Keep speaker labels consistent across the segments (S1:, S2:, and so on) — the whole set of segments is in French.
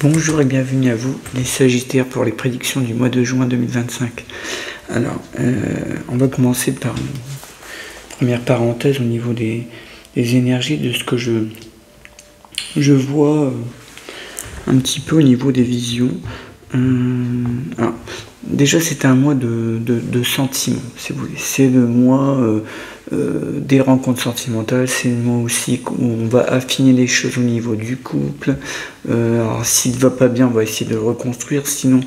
S1: Bonjour et bienvenue à vous, les Sagittaires, pour les prédictions du mois de juin 2025. Alors, on va commencer par une première parenthèse au niveau des énergies, de ce que je vois un petit peu au niveau des visions. Alors, déjà, c'est un mois de sentiments, si vous voulez. C'est le mois des rencontres sentimentales. C'est le mois aussi où on va affiner les choses au niveau du couple. Alors, s'il ne va pas bien, on va essayer de le reconstruire. Sinon,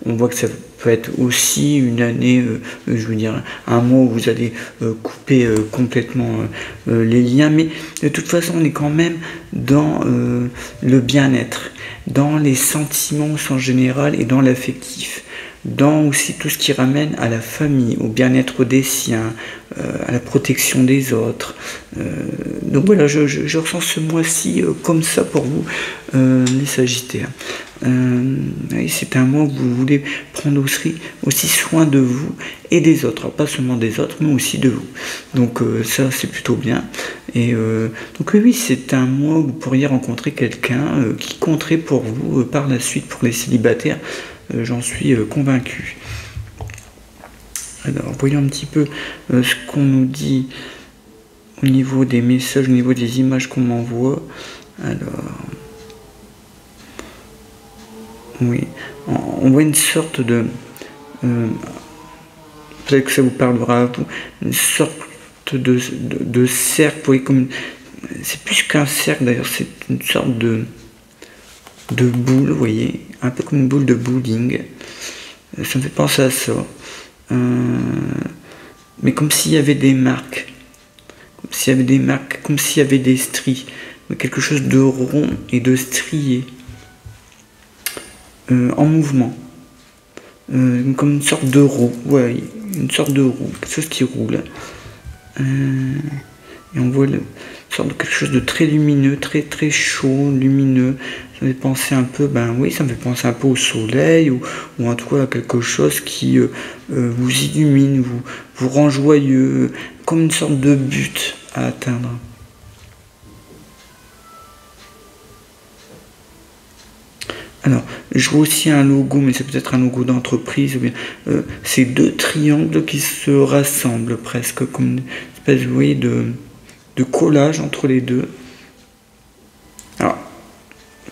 S1: on voit que ça peut être aussi une année, je veux dire, un mois où vous allez couper complètement les liens. Mais de toute façon, on est quand même dans le bien-être, dans les sentiments au sens général et dans l'affectif, dans aussi tout ce qui ramène à la famille, au bien-être des siens, à la protection des autres. Donc voilà, je ressens ce mois-ci comme ça pour vous, les Sagittaires. C'est un mois où vous voulez prendre aussi soin de vous et des autres. Alors, pas seulement des autres, mais aussi de vous. Donc ça, c'est plutôt bien. Et donc oui, c'est un mois où vous pourriez rencontrer quelqu'un qui compterait pour vous par la suite, pour les célibataires. J'en suis convaincu. Alors, voyons un petit peu ce qu'on nous dit au niveau des messages, au niveau des images qu'on m'envoie. Alors, oui, on voit une sorte de... peut-être que ça vous parlera à vous, une sorte de cercle, vous voyez, comme... C'est plus qu'un cercle d'ailleurs, c'est une sorte de boule, vous voyez, un peu comme une boule de bowling. Ça me fait penser à ça. Mais comme s'il y avait des marques, comme s'il y avait des stries, quelque chose de rond et de strié, en mouvement, comme une sorte de roue, ouais, une sorte de roue, quelque chose qui roule. Et on voit une sorte de quelque chose de très lumineux, très très chaud, lumineux. Ça me fait penser un peu, ça me fait penser un peu au soleil, ou en tout cas à quelque chose qui vous illumine, vous rend joyeux, comme une sorte de but à atteindre. Alors, je vois aussi un logo, mais c'est peut-être un logo d'entreprise, ou bien c'est deux triangles qui se rassemblent presque, comme une espèce, vous voyez, de collage entre les deux. Alors,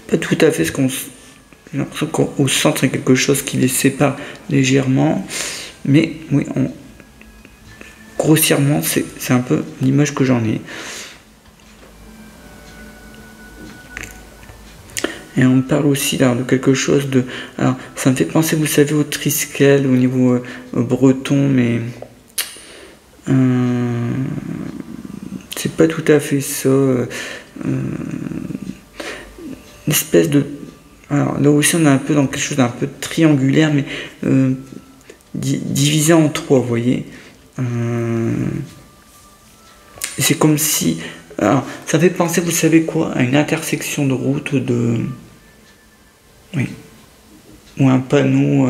S1: pas tout à fait ce qu'on... J'ai l'impression qu'au centre, il y a quelque chose qui les sépare légèrement, mais oui, grossièrement, c'est un peu l'image que j'en ai. Et on parle aussi là, de quelque chose de... Alors, ça me fait penser, vous savez, au triskel, au niveau breton, mais... c'est pas tout à fait ça. Une espèce de... Alors, là aussi, on est un peu dans quelque chose d'un peu triangulaire, mais divisé en trois, vous voyez. C'est comme si... Alors, ça fait penser, vous savez quoi, à une intersection de route, oui, ou un panneau,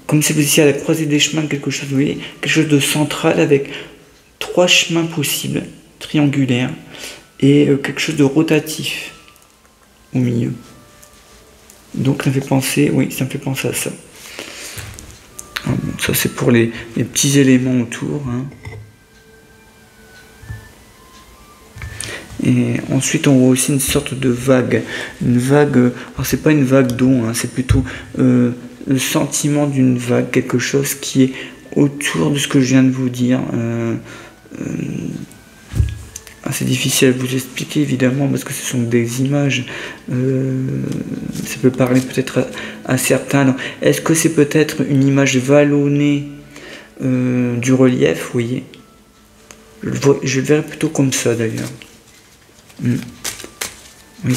S1: comme si vous étiez à la croisée des chemins, quelque chose, vous voyez, quelque chose de central avec trois chemins possibles, triangulaires, et quelque chose de rotatif au milieu. Donc ça me fait penser, oui, ça me fait penser à ça. Alors, bon, ça c'est pour les petits éléments autour, hein. Et ensuite, on voit aussi une sorte de vague. Une vague, alors c'est pas une vague d'eau, hein, c'est plutôt le sentiment d'une vague, quelque chose qui est autour de ce que je viens de vous dire. C'est difficile à vous expliquer, évidemment, parce que ce sont des images. Ça peut parler peut-être à certains. Est-ce que c'est peut-être une image vallonnée du relief, vous voyez? Je le verrais plutôt comme ça, d'ailleurs. Oui.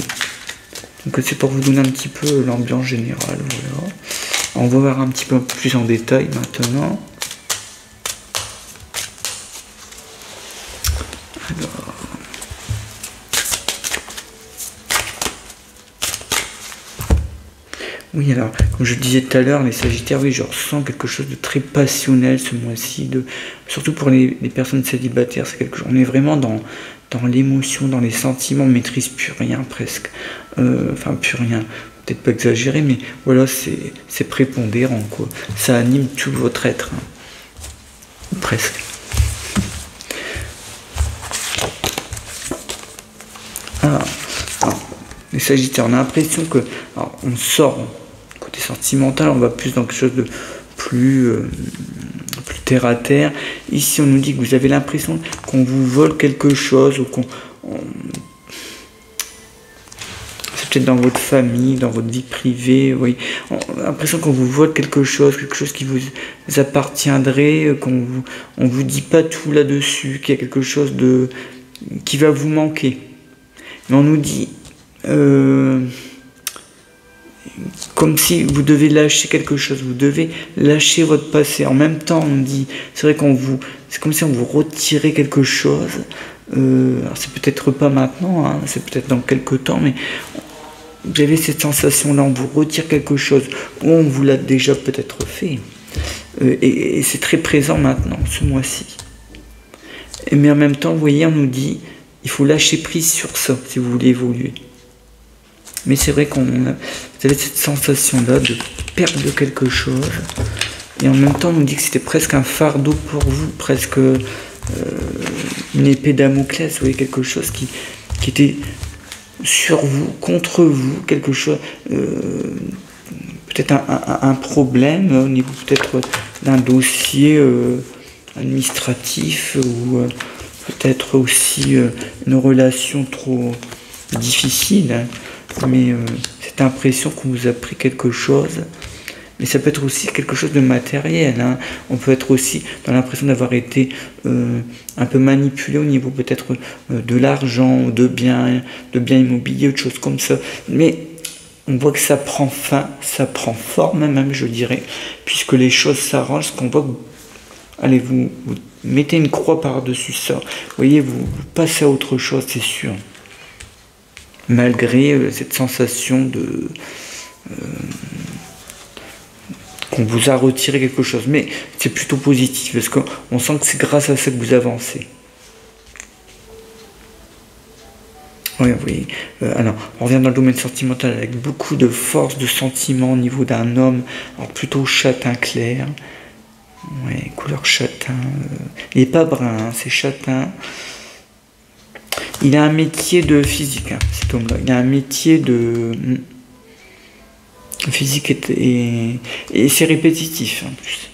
S1: Donc c'est pour vous donner un petit peu l'ambiance générale. Voilà. On va voir un petit peu plus en détail maintenant. Alors. Oui, alors, comme je disais tout à l'heure, les Sagittaires, oui, je ressens quelque chose de très passionnel ce mois-ci, surtout pour les personnes célibataires. C'est quelque chose, on est vraiment dans l'émotion, dans les sentiments, on ne maîtrise plus rien presque. Enfin, plus rien. Peut-être pas exagéré, mais voilà, c'est prépondérant, quoi. Ça anime tout votre être, hein. Presque. Alors, les Sagittaires, on a l'impression que, alors, on sort côté sentimental, on va plus dans quelque chose de plus terre à terre. Ici, on nous dit que vous avez l'impression qu'on vous vole quelque chose, ou qu'on... C'est peut-être dans votre famille, dans votre vie privée, oui. On a l'impression qu'on vous vole quelque chose qui vous appartiendrait, on vous dit pas tout là-dessus, qu'il y a quelque chose qui va vous manquer. Mais on nous dit comme si vous devez lâcher quelque chose, vous devez lâcher votre passé. En même temps, on dit, c'est vrai c'est comme si on vous retirait quelque chose. Alors c'est peut-être pas maintenant, hein, c'est peut-être dans quelques temps, mais vous avez cette sensation-là, on vous retire quelque chose, ou on vous l'a déjà peut-être fait. Et c'est très présent maintenant, ce mois-ci. Mais en même temps, vous voyez, on nous dit, il faut lâcher prise sur ça, si vous voulez évoluer. Mais c'est vrai vous avez cette sensation-là de perdre quelque chose. Et en même temps, on nous dit que c'était presque un fardeau pour vous, presque une épée Damoclès, vous voyez, quelque chose qui était sur vous, contre vous, quelque chose, peut-être un problème au niveau peut-être d'un dossier administratif, ou peut-être aussi une relation trop difficile, hein. Mais cette impression qu'on vous a pris quelque chose, mais ça peut être aussi quelque chose de matériel, hein. On peut être aussi dans l'impression d'avoir été un peu manipulé au niveau peut-être de l'argent, de biens immobiliers, ou de choses comme ça. Mais on voit que ça prend fin, ça prend forme même, je dirais, puisque les choses s'arrangent, qu'on voit que allez, vous mettez une croix par-dessus ça. Vous voyez, vous passez à autre chose, c'est sûr. Malgré cette sensation qu'on vous a retiré quelque chose. Mais c'est plutôt positif, parce qu'on sent que c'est grâce à ça que vous avancez. Oui, vous voyez. Alors, on revient dans le domaine sentimental avec beaucoup de force, de sentiment au niveau d'un homme, alors plutôt châtain clair. Ouais, couleur châtain. Il n'est pas brun, hein, c'est châtain. Il a un métier de physique, hein, cet homme-là. Il a un métier de physique et c'est répétitif en plus.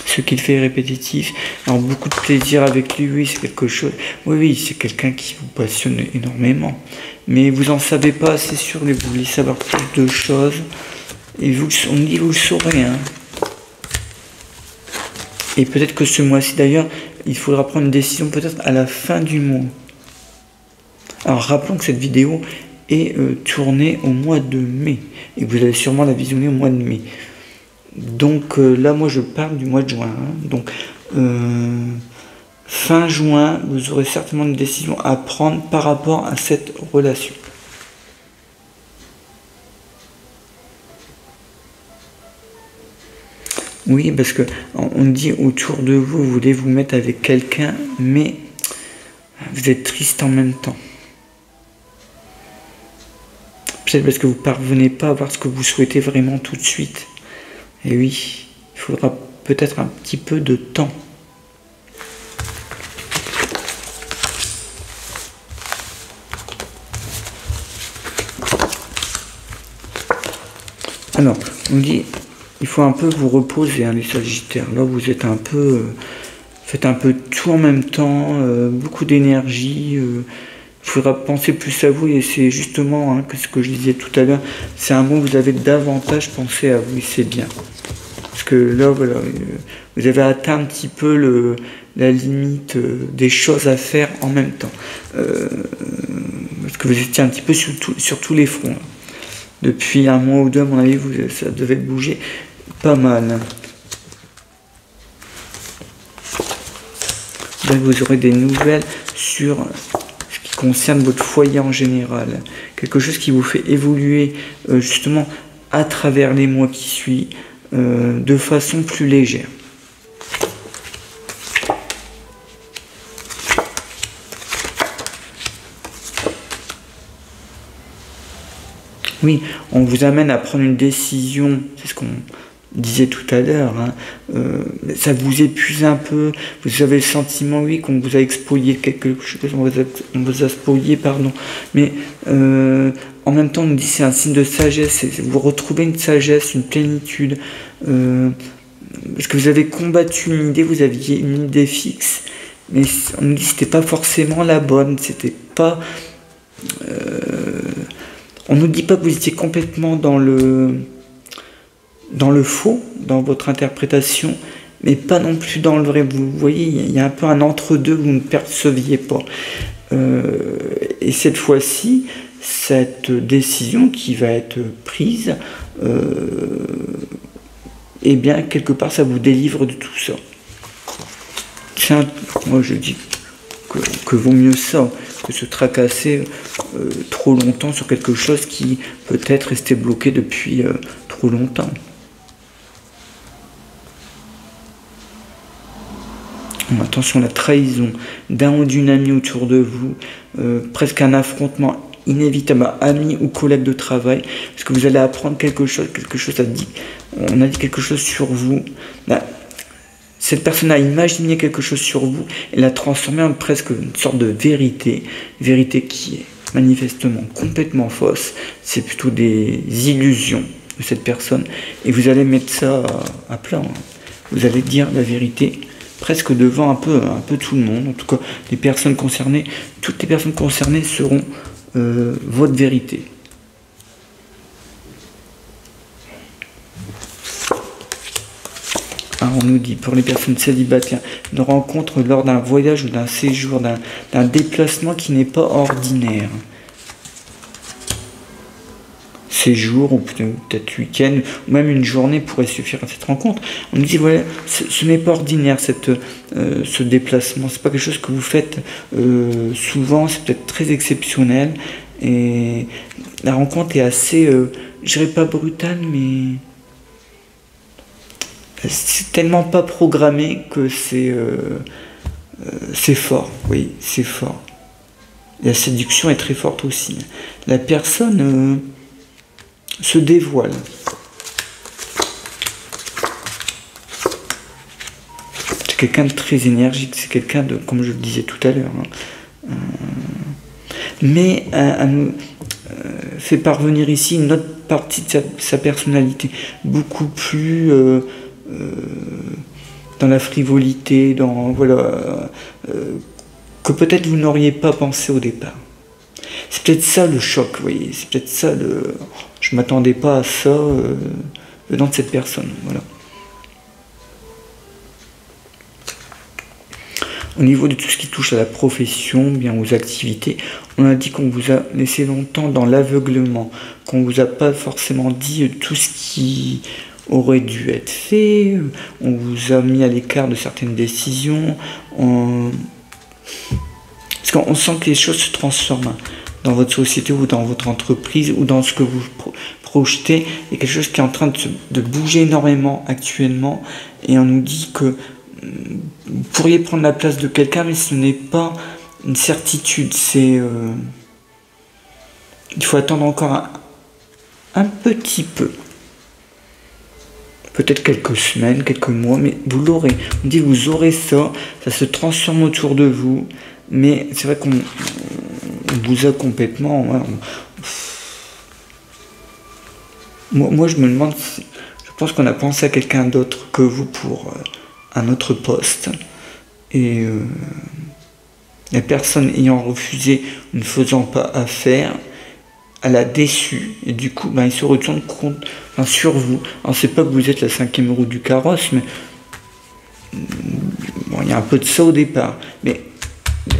S1: Ce qu'il fait est répétitif. Alors beaucoup de plaisir avec lui, oui, c'est quelque chose. Oui, c'est quelqu'un qui vous passionne énormément. Mais vous n'en savez pas assez sur lui. Vous voulez savoir plus de choses. Et on dit vous le saurez, hein. Et peut-être que ce mois-ci d'ailleurs, il faudra prendre une décision peut-être à la fin du mois. Alors rappelons que cette vidéo est tournée au mois de mai. Et vous allez sûrement la visionner au mois de mai. Donc là, moi je parle du mois de juin. Hein. Donc fin juin, vous aurez certainement une décision à prendre par rapport à cette relation. Oui, parce que on dit autour de vous, vous voulez vous mettre avec quelqu'un, mais vous êtes triste en même temps. Peut-être parce que vous ne parvenez pas à voir ce que vous souhaitez vraiment tout de suite. Et oui, il faudra peut-être un petit peu de temps. Alors, on dit... Il faut un peu vous reposer, hein, les Sagittaires. Là, vous êtes un peu... faites un peu tout en même temps, beaucoup d'énergie. Il faudra penser plus à vous. Et c'est justement, hein, que ce que je disais tout à l'heure, c'est un moment où vous avez davantage pensé à vous. Et c'est bien. Parce que là, voilà, vous avez atteint un petit peu la limite des choses à faire en même temps. Parce que vous étiez un petit peu sur tous les fronts. Là. Depuis un mois ou deux, à mon avis, ça devait bouger pas mal. Là, vous aurez des nouvelles sur ce qui concerne votre foyer en général. Quelque chose qui vous fait évoluer justement à travers les mois qui suivent de façon plus légère. Oui, on vous amène à prendre une décision, c'est ce qu'on disait tout à l'heure, hein. Ça vous épuise un peu, vous avez le sentiment, oui, qu'on vous a expolié quelque chose, on vous a spolié, pardon, mais en même temps on nous dit c'est un signe de sagesse, vous retrouvez une sagesse, une plénitude, parce que vous avez combattu une idée, vous aviez une idée fixe, mais on nous dit que c'était pas forcément la bonne, c'était pas... on nous dit pas que vous étiez complètement dans le faux, dans votre interprétation, mais pas non plus dans le vrai. Vous voyez, il y a un peu un entre-deux que vous ne perceviez pas. Et cette fois-ci, cette décision qui va être prise, eh bien, quelque part, ça vous délivre de tout ça. Moi, je dis que vaut mieux ça que se tracasser trop longtemps sur quelque chose qui peut-être restait bloqué depuis trop longtemps. Attention, la trahison d'un ou d'une amie autour de vous, presque un affrontement inévitable, ami ou collègue de travail, parce que vous allez apprendre quelque chose on a dit quelque chose sur vous. Là, cette personne a imaginé quelque chose sur vous et l'a transformé en presque une sorte de vérité qui est manifestement complètement fausse. C'est plutôt des illusions de cette personne et vous allez mettre ça à plat, hein. Vous allez dire la vérité presque devant un peu tout le monde, en tout cas les personnes concernées, toutes les personnes concernées seront votre vérité. Alors on nous dit, pour les personnes célibataires, une rencontre lors d'un voyage ou d'un séjour, d'un déplacement qui n'est pas ordinaire. Séjour ou peut-être week-end, ou même une journée pourrait suffire à cette rencontre. On nous dit, voilà, ce n'est pas ordinaire ce déplacement, c'est pas quelque chose que vous faites souvent, c'est peut-être très exceptionnel, et la rencontre est assez, je dirais pas brutale, mais c'est tellement pas programmé que c'est fort, oui, c'est fort. La séduction est très forte aussi. La personne se dévoile. C'est quelqu'un de très énergique, c'est quelqu'un de, comme je le disais tout à l'heure, hein, mais elle nous fait parvenir ici une autre partie de sa personnalité, beaucoup plus dans la frivolité, dans voilà, que peut-être vous n'auriez pas pensé au départ. C'est peut-être ça le choc, vous voyez, c'est peut-être ça le... Je ne m'attendais pas à ça venant de cette personne, voilà. Au niveau de tout ce qui touche à la profession, bien aux activités, on a dit qu'on vous a laissé longtemps dans l'aveuglement, qu'on vous a pas forcément dit tout ce qui aurait dû être fait, on vous a mis à l'écart de certaines décisions, parce qu'on sent que les choses se transforment dans votre société ou dans votre entreprise ou dans ce que vous projetez. Il y a quelque chose qui est en train de bouger énormément actuellement et on nous dit que vous pourriez prendre la place de quelqu'un, mais ce n'est pas une certitude. C'est il faut attendre encore un petit peu. Peut-être quelques semaines, quelques mois, mais vous l'aurez. On dit vous aurez ça, ça se transforme autour de vous, mais c'est vrai qu'on vous a complètement... Ouais, moi, je me demande, je pense qu'on a pensé à quelqu'un d'autre que vous pour un autre poste, et la personne ayant refusé, ne faisant pas affaire, elle a déçu, et du coup, il se retourne sur vous. Alors, c'est pas que vous êtes la 5e roue du carrosse, mais bon, il y a un peu de ça au départ, mais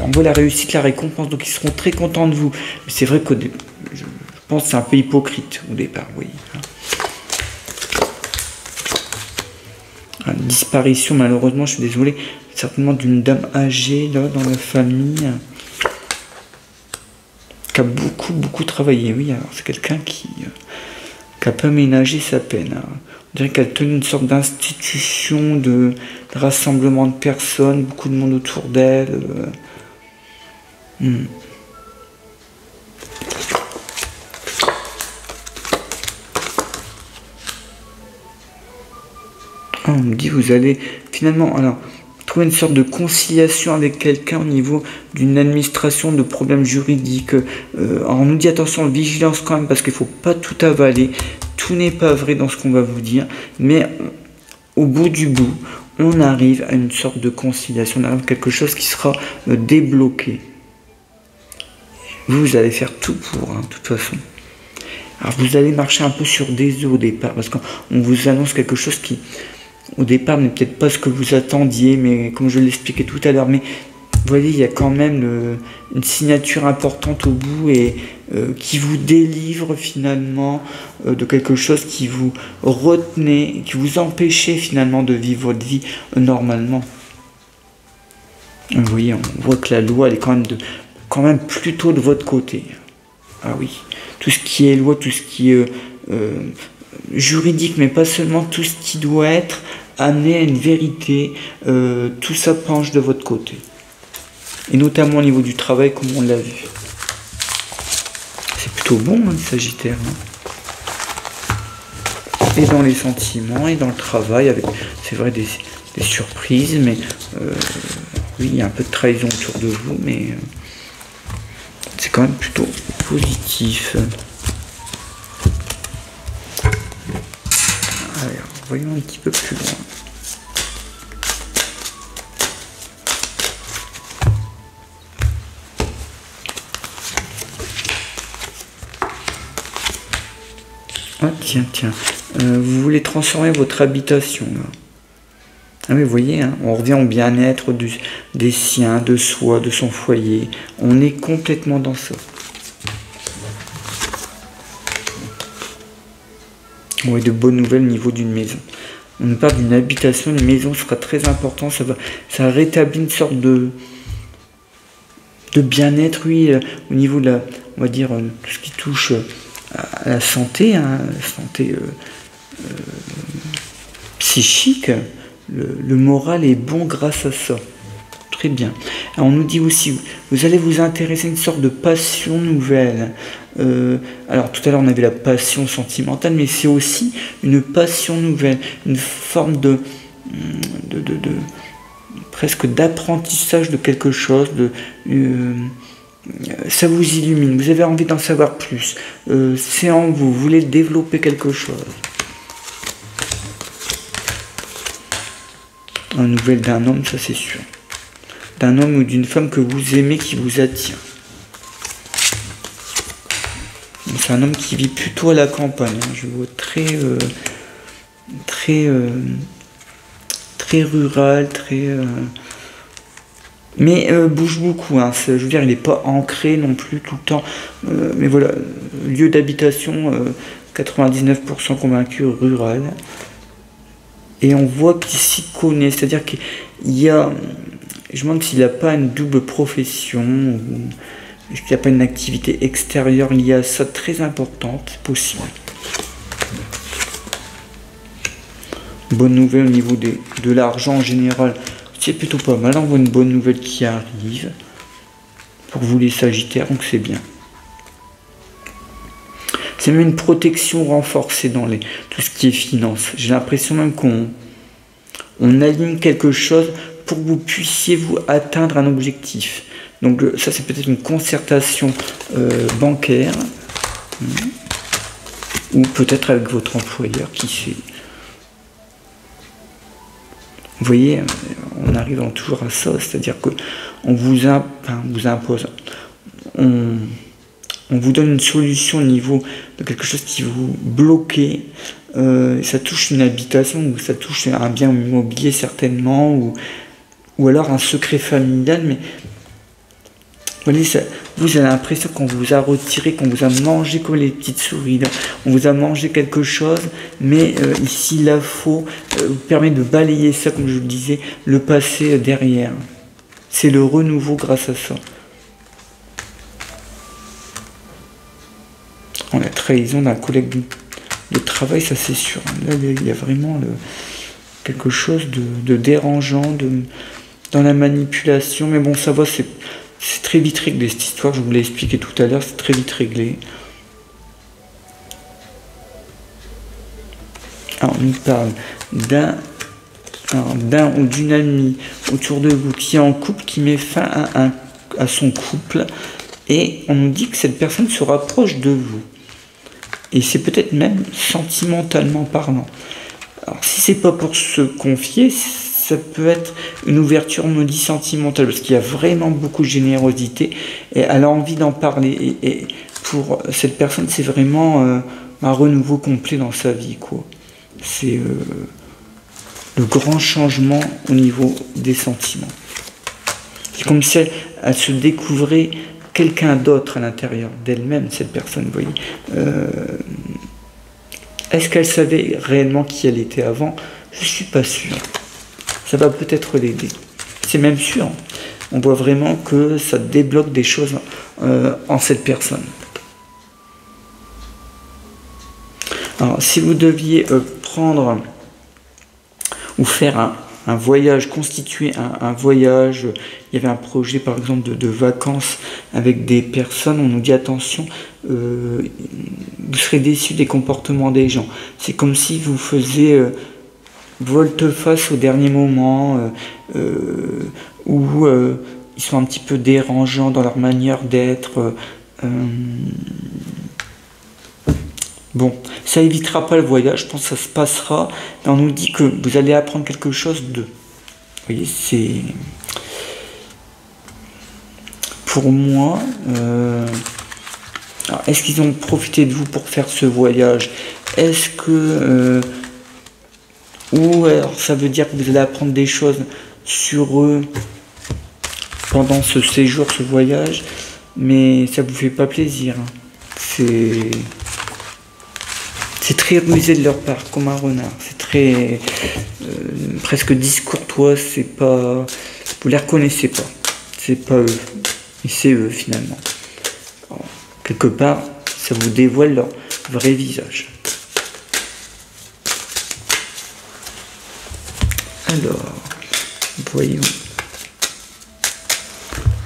S1: on voit la réussite, la récompense, donc ils seront très contents de vous. Mais c'est vrai que je pense que c'est un peu hypocrite au départ, oui. Une disparition, malheureusement, je suis désolé, certainement d'une dame âgée là, dans la famille, qui a beaucoup travaillé, oui. Alors c'est quelqu'un qui a pas ménagé sa peine. Hein. On dirait qu'elle tenait une sorte d'institution de rassemblement de personnes, beaucoup de monde autour d'elle. Ah, on me dit vous allez finalement alors trouver une sorte de conciliation avec quelqu'un au niveau d'une administration de problèmes juridiques. Alors on nous dit attention, vigilance quand même, parce qu'il ne faut pas tout avaler. Tout n'est pas vrai dans ce qu'on va vous dire, mais au bout du bout, on arrive à une sorte de conciliation, on arrive à quelque chose qui sera débloqué. Vous allez faire tout pour, hein, de toute façon. Alors vous allez marcher un peu sur des œufs au départ, parce qu'on vous annonce quelque chose qui, au départ, n'est peut-être pas ce que vous attendiez, mais comme je l'expliquais tout à l'heure, mais vous voyez, il y a quand même une signature importante au bout et qui vous délivre finalement de quelque chose qui vous retenait, qui vous empêchait finalement de vivre votre vie normalement. Vous voyez, on voit que la loi, elle est quand même plutôt de votre côté. Ah oui, tout ce qui est loi, tout ce qui est juridique, mais pas seulement, tout ce qui doit être amené à une vérité, tout ça penche de votre côté. Et notamment au niveau du travail, comme on l'a vu. C'est plutôt bon, hein, le Sagittaire. Hein. Et dans les sentiments, et dans le travail, avec, c'est vrai, des surprises, mais oui, il y a un peu de trahison autour de vous, mais c'est quand même plutôt positif. Alors, voyons un petit peu plus loin. Ah tiens, vous voulez transformer votre habitation là. Ah mais vous voyez, hein, on revient au bien-être des siens, de soi, de son foyer. On est complètement dans ça. Oui, de bonnes nouvelles au niveau d'une maison. On nous parle d'une habitation, une maison sera très important, ça rétablit une sorte de bien-être, oui, au niveau de on va dire, tout ce qui touche à la santé, hein, la santé psychique, le moral est bon grâce à ça. Très bien. Alors, on nous dit aussi, vous allez vous intéresser à une sorte de passion nouvelle. Alors tout à l'heure on avait la passion sentimentale, mais c'est aussi une passion nouvelle, une forme de presque d'apprentissage de quelque chose, ça vous illumine, vous avez envie d'en savoir plus, c'est en vous, vous voulez développer quelque chose. Une nouvelle d'un homme, ça c'est sûr. D'un homme ou d'une femme que vous aimez, qui vous attire. C'est un homme qui vit plutôt à la campagne, hein. Je vois très rural, mais bouge beaucoup, hein. Je veux dire, il n'est pas ancré non plus tout le temps, mais voilà, lieu d'habitation 99% convaincu rural, et on voit qu'il s'y connaît, c'est-à-dire qu'il y a, je me demande s'il n'a pas une double profession, ou est-ce qu'il n'y a pas une activité extérieure liée à ça très importante, c'est possible. Bonne nouvelle au niveau de l'argent en général, c'est plutôt pas mal, on voit une bonne nouvelle qui arrive pour vous les Sagittaires, donc c'est bien. C'est même une protection renforcée dans tout ce qui est finance. J'ai l'impression même qu'on aligne quelque chose pour que vous puissiez vous atteindre un objectif. Donc ça c'est peut-être une concertation bancaire, ou peut-être avec votre employeur, qui sait. Vous voyez, on arrive toujours à ça, c'est-à-dire qu'on vous impose, on vous donne une solution au niveau de quelque chose qui vous bloquait, ça touche une habitation, ou ça touche un bien immobilier certainement, ou alors un secret familial, mais vous voyez, vous avez l'impression qu'on vous a retiré, qu'on vous a mangé comme les petites souris, là. On vous a mangé quelque chose, mais ici la faux vous permet de balayer ça, comme je vous le disais, le passé derrière. C'est le renouveau grâce à ça. La trahison d'un collègue de travail, ça c'est sûr. Là, il y a vraiment quelque chose de dérangeant dans la manipulation. Mais bon, ça va, c'est très vite réglé cette histoire. Je vous l'ai expliqué tout à l'heure, c'est très vite réglé. Alors, on nous parle d'un d'un ou d'une amie autour de vous qui est en couple, qui met fin à son couple, et on nous dit que cette personne se rapproche de vous. Et c'est peut-être même sentimentalement parlant. Alors si c'est pas pour se confier, ça peut être une ouverture, on me dit, sentimentale, parce qu'il y a vraiment beaucoup de générosité, et elle a envie d'en parler, et pour cette personne, c'est vraiment un renouveau complet dans sa vie, quoi. C'est le grand changement au niveau des sentiments. C'est comme si elle se découvrait quelqu'un d'autre à l'intérieur d'elle-même, cette personne, vous voyez. Est-ce qu'elle savait réellement qui elle était avant? Je ne suis pas sûr. Ça va peut-être l'aider. C'est même sûr. On voit vraiment que ça débloque des choses en cette personne. Alors, si vous deviez prendre ou faire un voyage, constituer un voyage, il y avait un projet par exemple de vacances avec des personnes, on nous dit attention, vous serez déçu des comportements des gens. C'est comme si vous faisiez volte-face au dernier moment, où ils sont un petit peu dérangeants dans leur manière d'être. Bon, ça évitera pas le voyage, je pense que ça se passera, mais on nous dit que vous allez apprendre quelque chose d'eux. Vous voyez, c'est... Pour moi, est-ce qu'ils ont profité de vous pour faire ce voyage? Est-ce que... ou alors ça veut dire que vous allez apprendre des choses sur eux pendant ce séjour, ce voyage, mais ça vous fait pas plaisir. C'est très rusé de leur part, comme un renard. C'est très presque discourtois. C'est pas, vous les reconnaissez pas. C'est pas eux, et c'est eux finalement. Alors, quelque part, ça vous dévoile leur vrai visage. Alors, voyons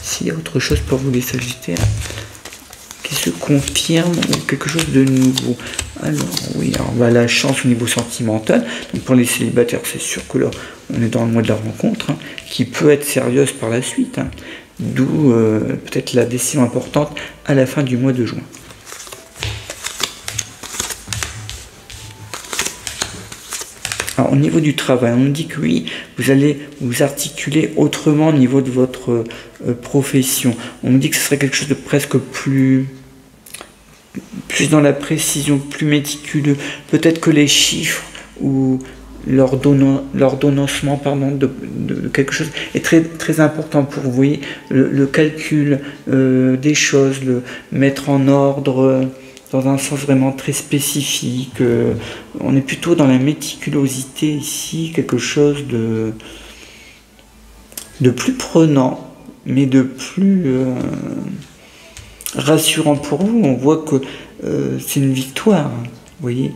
S1: s'il y a autre chose pour vous les Sagittaires qui se confirme ou quelque chose de nouveau. Alors oui, alors la chance au niveau sentimental. Donc pour les célibataires, c'est sûr que là, on est dans le mois de la rencontre, hein, qui peut être sérieuse par la suite. Hein, d'où peut-être la décision importante à la fin du mois de juin. Alors, au niveau du travail, on nous dit que oui, vous allez vous articuler autrement au niveau de votre profession. On nous dit que ce serait quelque chose de presque plus dans la précision, plus méticuleux. Peut-être que les chiffres ou l'ordonnancement de quelque chose est très, très important pour vous. Voyez, le calcul des choses, le mettre en ordre dans un sens vraiment très spécifique. On est plutôt dans la méticulosité ici, quelque chose de plus prenant, mais de plus rassurant pour vous. On voit que c'est une victoire, hein, vous voyez.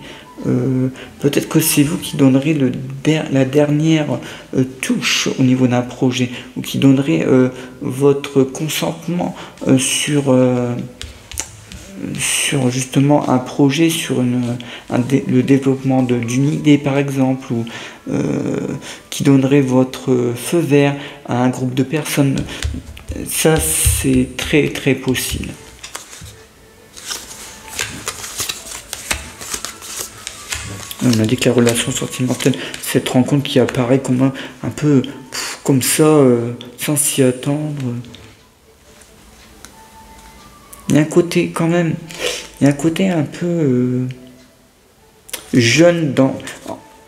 S1: Peut-être que c'est vous qui donnerez la dernière touche au niveau d'un projet, ou qui donnerez votre consentement sur justement un projet, sur le développement d'une idée par exemple, ou qui donnerait votre feu vert à un groupe de personnes. Ça, c'est très très possible. On a dit que la relation sentimentale, cette rencontre qui apparaît comme un peu comme ça, sans s'y attendre. Il y a un côté quand même, il y a un côté un peu jeune dans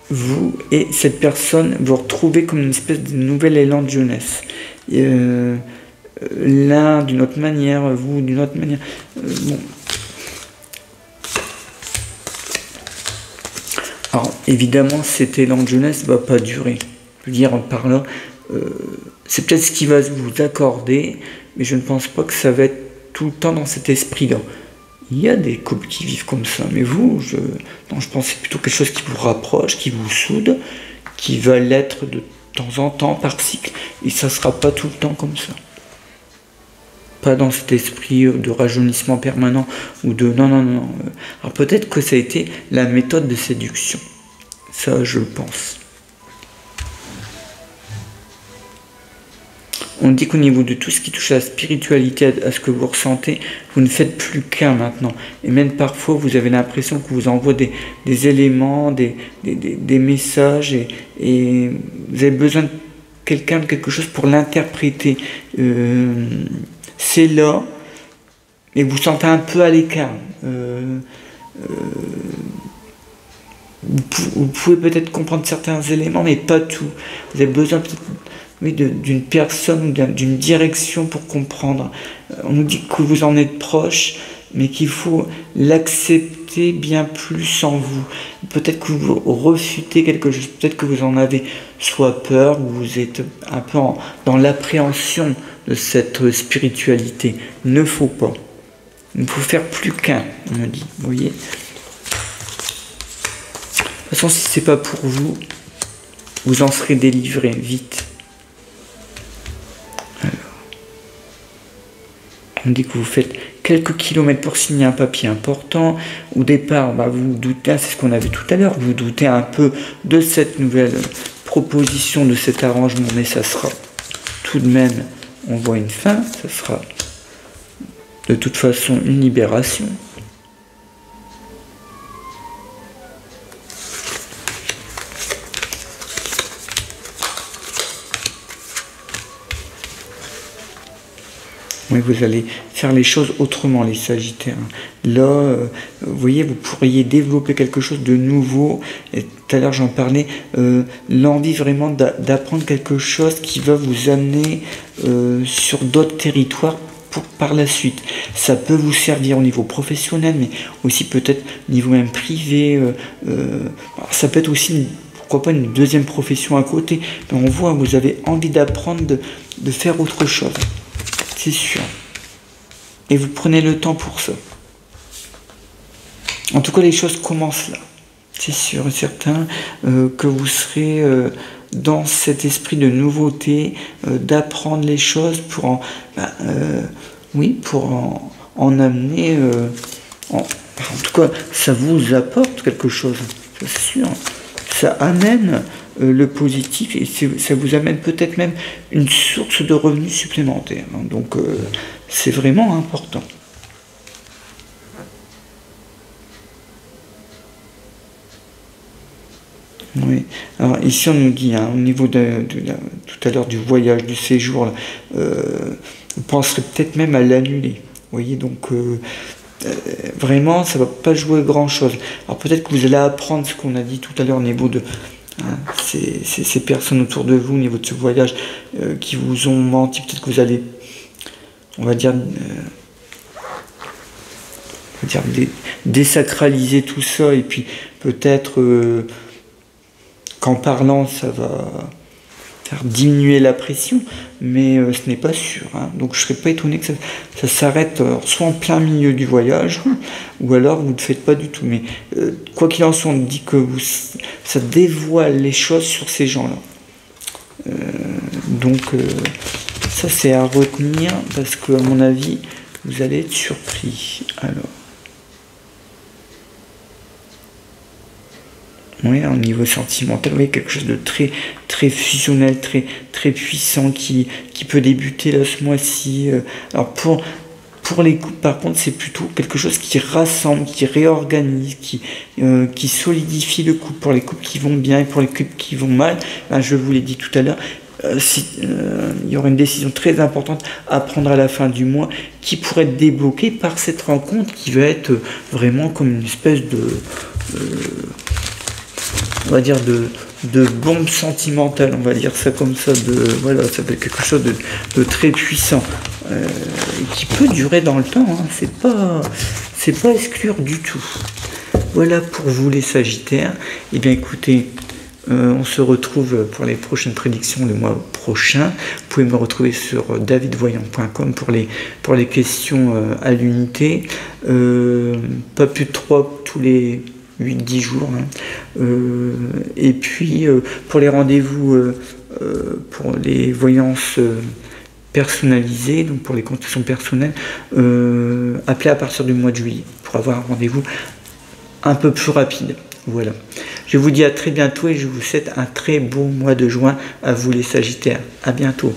S1: vous et cette personne, vous retrouvez comme une espèce de nouvel élan de jeunesse. L'un d'une autre manière, vous d'une autre manière. Bon. Alors évidemment, cet élan de jeunesse ne va pas durer. Je veux dire par là, c'est peut-être ce qui va vous accorder, mais je ne pense pas que ça va être tout le temps dans cet esprit-là. Il y a des couples qui vivent comme ça, mais vous, je pense que c'est plutôt quelque chose qui vous rapproche, qui vous soude, qui va l'être de temps en temps, par cycle, et ça ne sera pas tout le temps comme ça. Pas dans cet esprit de rajeunissement permanent, ou de non. Alors peut-être que ça a été la méthode de séduction. Ça, je le pense. On dit qu'au niveau de tout ce qui touche à la spiritualité, à ce que vous ressentez, vous ne faites plus qu'un maintenant. Et même parfois, vous avez l'impression que vous envoie des éléments, des messages, et vous avez besoin de quelqu'un, de quelque chose pour l'interpréter. C'est là, mais vous sentez un peu à l'écart. Vous pouvez peut-être comprendre certains éléments, mais pas tout. Vous avez besoin peut-être d'une personne ou d'une direction pour comprendre. On nous dit que vous en êtes proche, mais qu'il faut l'accepter bien plus en vous. Peut-être que vous refutez quelque chose, peut-être que vous en avez soit peur, ou vous êtes un peu dans l'appréhension de cette spiritualité. Il ne faut pas. Il ne faut faire plus qu'un, on me dit. Vous voyez ? De toute façon, si ce n'est pas pour vous, vous en serez délivré vite. On dit que vous faites quelques kilomètres pour signer un papier important. Au départ, vous doutez, c'est ce qu'on a vu tout à l'heure, vous doutez un peu de cette nouvelle proposition, de cet arrangement, mais ça sera tout de même, on voit une fin, ça sera de toute façon une libération. Oui, vous allez faire les choses autrement, les Sagittaires. Là, vous voyez, vous pourriez développer quelque chose de nouveau. Et tout à l'heure, j'en parlais, l'envie vraiment d'apprendre quelque chose qui va vous amener sur d'autres territoires par la suite. Ça peut vous servir au niveau professionnel, mais aussi peut-être au niveau même privé. Ça peut être aussi, pourquoi pas, une deuxième profession à côté. Mais on voit, vous avez envie d'apprendre, de faire autre chose. C'est sûr. Et vous prenez le temps pour ça. En tout cas, les choses commencent là. C'est sûr et certain que vous serez dans cet esprit de nouveauté, d'apprendre les choses pour en amener... en tout cas, ça vous apporte quelque chose. C'est sûr. Ça amène le positif, et ça vous amène peut-être même une source de revenus supplémentaires. Donc c'est vraiment important. Oui. Alors ici on nous dit, au niveau tout à l'heure du voyage, du séjour, là, vous penserez peut-être même à l'annuler. Vous voyez, donc vraiment ça ne va pas jouer grand chose. Alors peut-être que vous allez apprendre ce qu'on a dit tout à l'heure au niveau de ces personnes autour de vous, au niveau de ce voyage, qui vous ont menti. Peut-être que vous allez, on va dire désacraliser tout ça, et puis peut-être qu'en parlant ça va faire diminuer la pression, mais ce n'est pas sûr. Donc je ne serais pas étonné que ça s'arrête soit en plein milieu du voyage, ou alors vous ne le faites pas du tout. Mais quoi qu'il en soit, on dit que ça dévoile les choses sur ces gens-là. Donc ça c'est à retenir, parce que à mon avis, vous allez être surpris. Alors, oui, au niveau sentimental, oui, quelque chose de très fusionnel, très puissant qui peut débuter là ce mois-ci. Alors pour les couples, par contre, c'est plutôt quelque chose qui rassemble, qui réorganise, qui solidifie le couple. Pour les couples qui vont bien et pour les couples qui vont mal, je vous l'ai dit tout à l'heure, il y aura une décision très importante à prendre à la fin du mois qui pourrait être débloquée par cette rencontre qui va être vraiment comme une espèce on va dire de bombe sentimentale, on va dire ça comme ça, voilà, ça peut être quelque chose de très puissant, qui peut durer dans le temps, c'est pas exclure du tout. Voilà pour vous les Sagittaires. Et bien écoutez, on se retrouve pour les prochaines prédictions le mois prochain. Vous pouvez me retrouver sur davidvoyant.com pour les questions à l'unité. Pas plus de 3 tous les 8-10 jours. Et puis pour les rendez-vous, pour les voyances personnalisées, donc pour les consultations personnelles, appelez à partir du mois de juillet pour avoir un rendez-vous un peu plus rapide. Voilà. Je vous dis à très bientôt et je vous souhaite un très beau mois de juin à vous les Sagittaires. À bientôt.